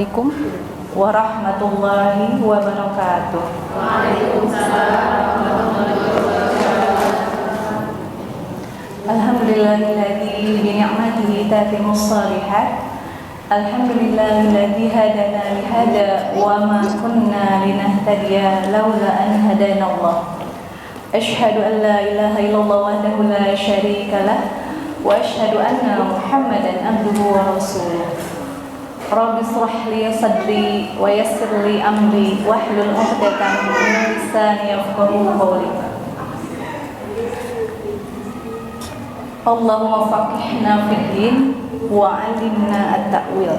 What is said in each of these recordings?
Assalamualaikum warahmatullahi wabarakatuh. Alhamdulillahilladzi bi ni'matihi tatimmus shalihat. Alhamdulillahilladzi hadana li hada wa ma kunna linahtadiya laula an hadanallah. Asyhadu an la ilaha illallah wahdahu la syarika lah wa asyhadu anna Muhammadan abduhu wa rasuluh. Rabbi shrah li sadri wa yassir li amri wahlul 'uqdatam min lisani yafqahu qawli. Allahumma faqihna fid din wa 'allimna at-ta'wil.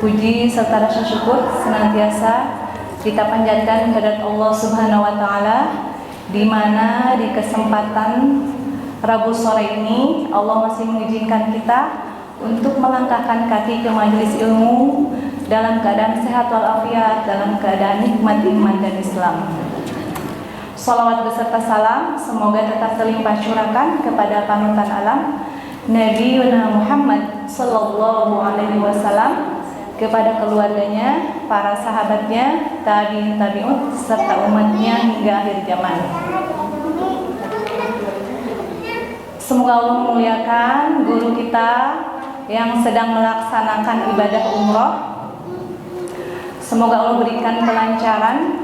Puji serta rasa syukur senantiasa kita panjatkan kehadirat Allah Subhanahu wa taala, di mana di kesempatan Rabu sore ini Allah masih mengizinkan kita untuk melangkahkan kaki ke majelis ilmu dalam keadaan sehat walafiat, dalam keadaan nikmat iman dan Islam. Salawat beserta salam semoga tetap terlimpah curahkan kepada panutan alam Nabi Muhammad sallallahu alaihi wasallam, kepada keluarganya, para sahabatnya, tabi'in tabi'ut serta umatnya hingga akhir zaman. Semoga Allah memuliakan guru kita yang sedang melaksanakan ibadah umroh. Semoga Allah berikan kelancaran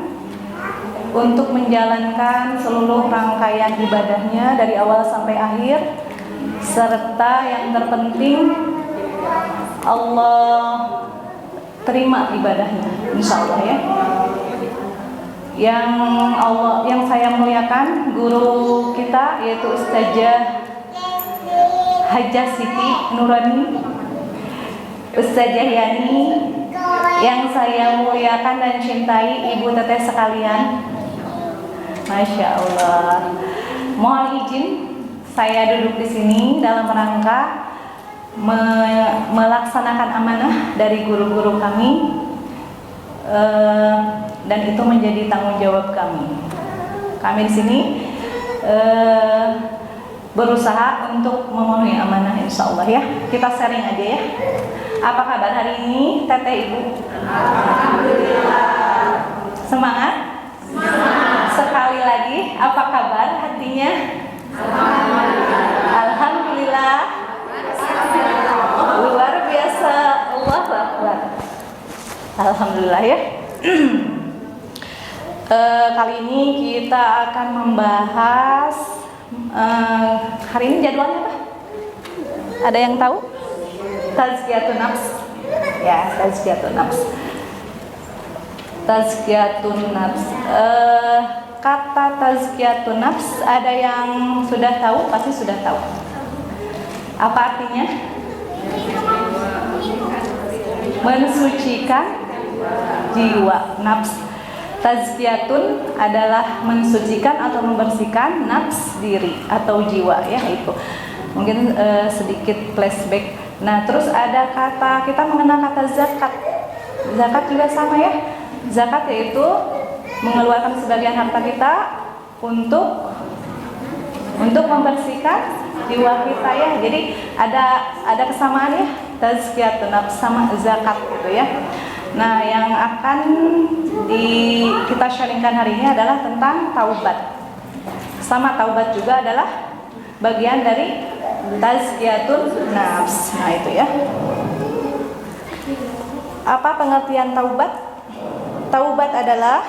untuk menjalankan seluruh rangkaian ibadahnya dari awal sampai akhir, serta yang terpenting Allah terima ibadahnya, insyaallah ya. Yang saya muliakan guru kita yaitu Ustazah Hajjah Siti Nurani, Ustazah Yani, yang saya muliakan dan cintai ibu teteh sekalian. Masya Allah. Mohon izin saya duduk di sini dalam rangka melaksanakan amanah dari guru-guru kami, dan itu menjadi tanggung jawab kami. Kami di sini berusaha untuk memenuhi amanah, insya Allah ya. Kita sharing aja ya. Apa kabar hari ini, teteh ibu? Alhamdulillah. Semangat? Semangat. Sekali lagi, apa kabar hatinya? Alhamdulillah. Luar biasa. Allahu Akbar. Alhamdulillah ya. Kali ini kita akan membahas hari ini jadwalnya apa? Ada yang tahu? Tazkiyatun nafs. Ya, tazkiyatun nafs. Tazkiyatun nafs. Kata tazkiyatun nafs ada yang sudah tahu? Pasti sudah tahu. Apa artinya? Mensucikan jiwa, nafs. Tazkiyatun adalah mensucikan atau membersihkan nafs diri atau jiwa ya, itu. Mungkin sedikit flashback. Nah, terus ada kata, kita mengenal kata zakat. Zakat juga sama ya. Zakat yaitu mengeluarkan sebagian harta kita untuk membersihkan jiwa kita ya. Jadi ada kesamaan ya, tazkiyatun nafs sama zakat gitu ya. Nah, yang akan kita sharingkan hari ini adalah tentang taubat. Sama taubat juga adalah bagian dari tazkiyatun nafs. Nah, itu ya. Apa pengertian taubat? Taubat adalah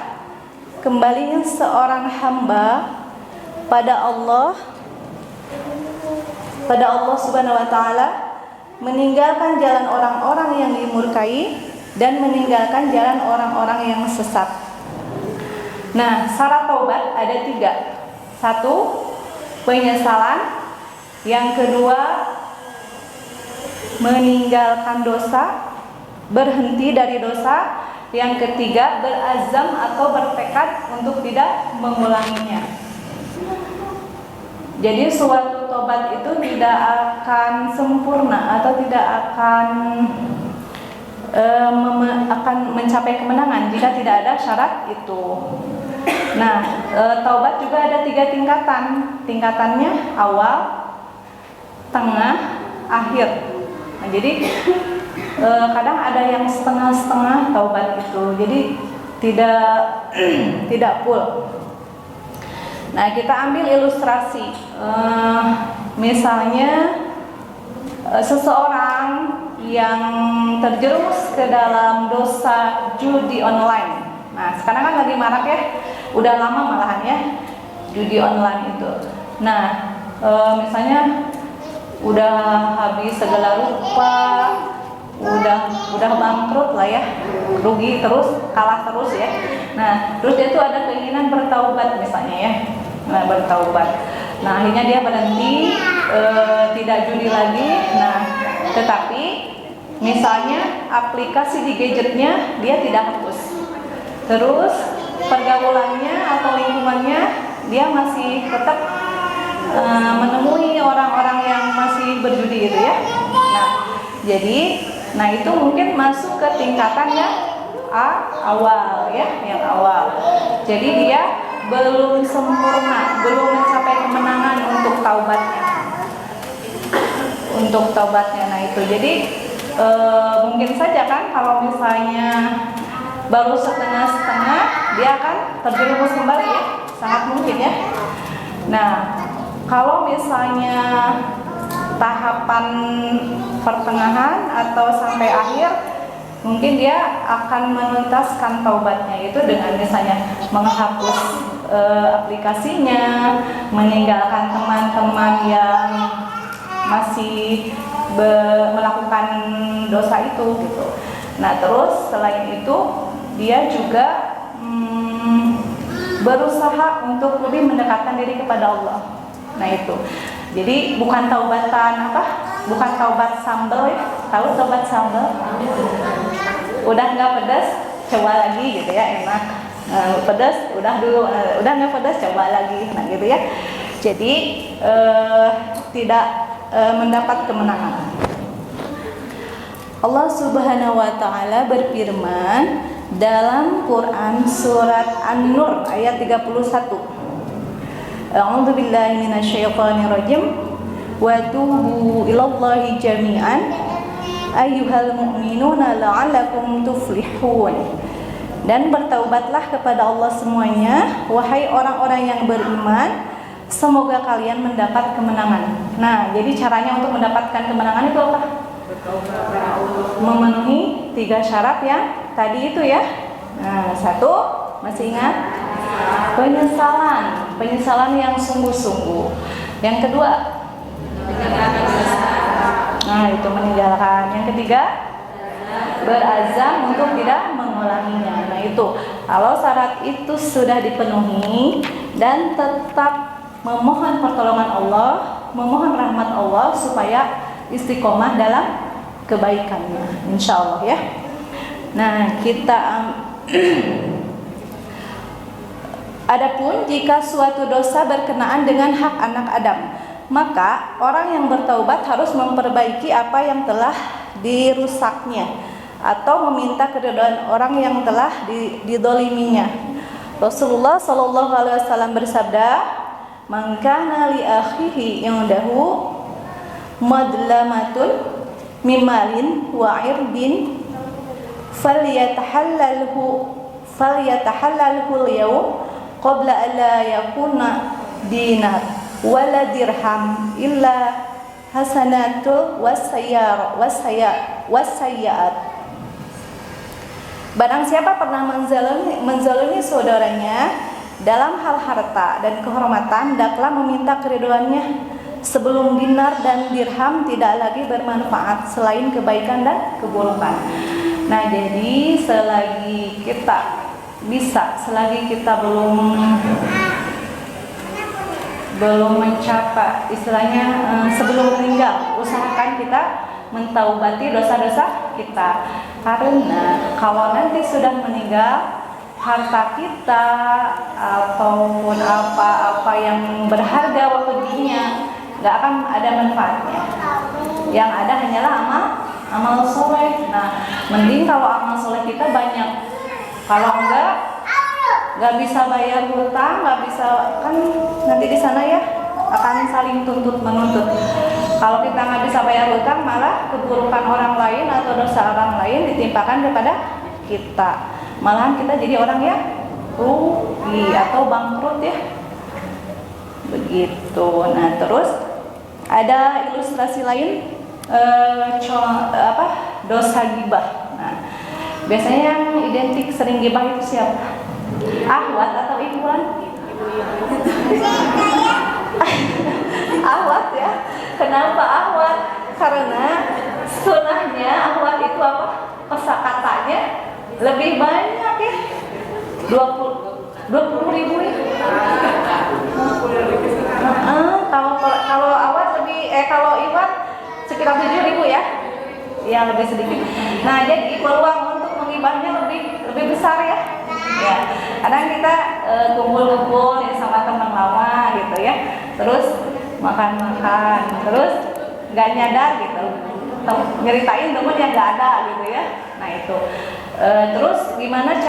kembalinya seorang hamba pada Allah Subhanahu wa taala, meninggalkan jalan orang-orang yang dimurkai dan meninggalkan jalan orang-orang yang sesat. Nah, syarat taubat ada 3. 1, penyesalan. Yang kedua, meninggalkan dosa, berhenti dari dosa. Yang ketiga, berazam atau bertekad untuk tidak mengulanginya. Jadi suatu taubat itu tidak akan sempurna atau tidak akan mencapai kemenangan jika tidak ada syarat itu. Nah, taubat juga ada 3 tingkatan. Tingkatannya awal, tengah, akhir. Nah, jadi kadang ada yang setengah-setengah taubat itu, jadi tidak full. Nah, kita ambil ilustrasi, misalnya seseorang yang terjerumus ke dalam dosa judi online. Nah, sekarang kan lagi marak ya, udah lama malahan ya, judi online itu. Nah, misalnya udah habis segala rupa, udah bangkrut lah ya, rugi terus, kalah terus ya. Nah, terus dia tuh ada keinginan bertaubat misalnya ya, nah bertaubat. Nah, akhirnya dia berhenti, tidak judi lagi. Nah, tetapi misalnya aplikasi di gadgetnya dia tidak hapus. Terus pergaulannya atau lingkungannya dia masih tetap menemui orang-orang yang masih berjudi itu ya. Nah, jadi itu mungkin masuk ke tingkatan yang awal ya, yang awal. Jadi dia belum sempurna, belum mencapai kemenangan untuk taubatnya. Nah itu jadi mungkin saja kan kalau misalnya baru setengah-setengah dia akan terjerumus kembali ya, sangat mungkin ya. Nah kalau misalnya tahapan pertengahan atau sampai akhir, mungkin dia akan menuntaskan taubatnya itu dengan misalnya menghapus aplikasinya, meninggalkan teman-teman yang masih melakukan dosa itu gitu. Nah terus selain itu dia juga berusaha untuk lebih mendekatkan diri kepada Allah. Nah itu, jadi bukan taubatan bukan taubat sambal ya. Tahu taubat sambal? Udah nggak pedas, coba lagi gitu ya, enak. Pedas, udah nggak pedas, coba lagi. Nah gitu ya. Jadi tidak mendapat kemenangan. Allah Subhanahu wa taala berfirman dalam Quran surat An-Nur ayat 31. A'udzu billahi minasyaitonir rajim. Wa tubu ilallahi jami'an ayyuhal mu'minuna la'allakum tuflihun. Dan bertaubatlah kepada Allah semuanya, wahai orang-orang yang beriman, semoga kalian mendapat kemenangan. Nah, jadi caranya untuk mendapatkan kemenangan itu apa? Memenuhi 3 syarat yang tadi itu ya. Nah, 1, masih ingat? Penyesalan yang sungguh-sungguh. Yang kedua, nah itu meninggalkan. Yang ketiga, berazam untuk tidak mengulanginya. Nah itu, kalau syarat itu sudah dipenuhi dan tetap memohon pertolongan Allah, memohon rahmat Allah supaya istiqomah dalam kebaikannya, insya Allah ya. Nah kita adapun jika suatu dosa berkenaan dengan hak anak Adam, maka orang yang bertaubat harus memperbaiki apa yang telah dirusaknya atau meminta keridhaan orang yang telah didoliminya. Rasulullah Shallallahu Alaihi Wasallam bersabda, "Man kana li akhihi indahu madlamatun mimalin wa irdin falyatahallalhu al-yawm qabla an la yakuna dinar wala dirham illa hasanatu wasayyaat." Barang siapa pernah menzalimi saudaranya dalam hal harta dan kehormatan, hendaklah meminta keridhoannya sebelum dinar dan dirham tidak lagi bermanfaat selain kebaikan dan keburukan. Nah, jadi selagi kita belum mencapai istilahnya sebelum meninggal, usahakan kita mentaubati dosa-dosa kita, karena kalau nanti sudah meninggal, harta kita ataupun apa-apa yang berharga waktu dunia nggak akan ada manfaatnya. Yang ada hanyalah amal soleh. Nah, mending kalau amal soleh kita banyak. Kalau nggak bisa bayar hutang, nggak bisa, kan nanti di sana ya akan saling tuntut menuntut. Kalau kita nggak bisa bayar hutang, malah keburukan orang lain atau dosa orang lain ditimpakan kepada kita. Malahan kita jadi orang yang rugi atau bangkrut ya. Begitu. Nah, terus ada ilustrasi lain, dosa gibah. Nah, biasanya yang identik sering gibah itu siapa? Ahwat atau ikhwan? Ahwat ya. Kenapa ahwat? Karena sunahnya ahwat itu apa? Kosakatanya lebih banyak ya. 20 ribu ya. Kalau awat lebih kalau ikhwan sekitar 7 ribu ya. Ya, lebih sedikit. Nah, jadi peluang untuk mengibahnya lebih besar ya. Ya, kadang kita kumpul-kumpul ya sama teman lama gitu ya, terus makan-makan, terus nggak nyadar gitu, nyeritain temen yang nggak ada gitu ya. Nah itu, terus gimana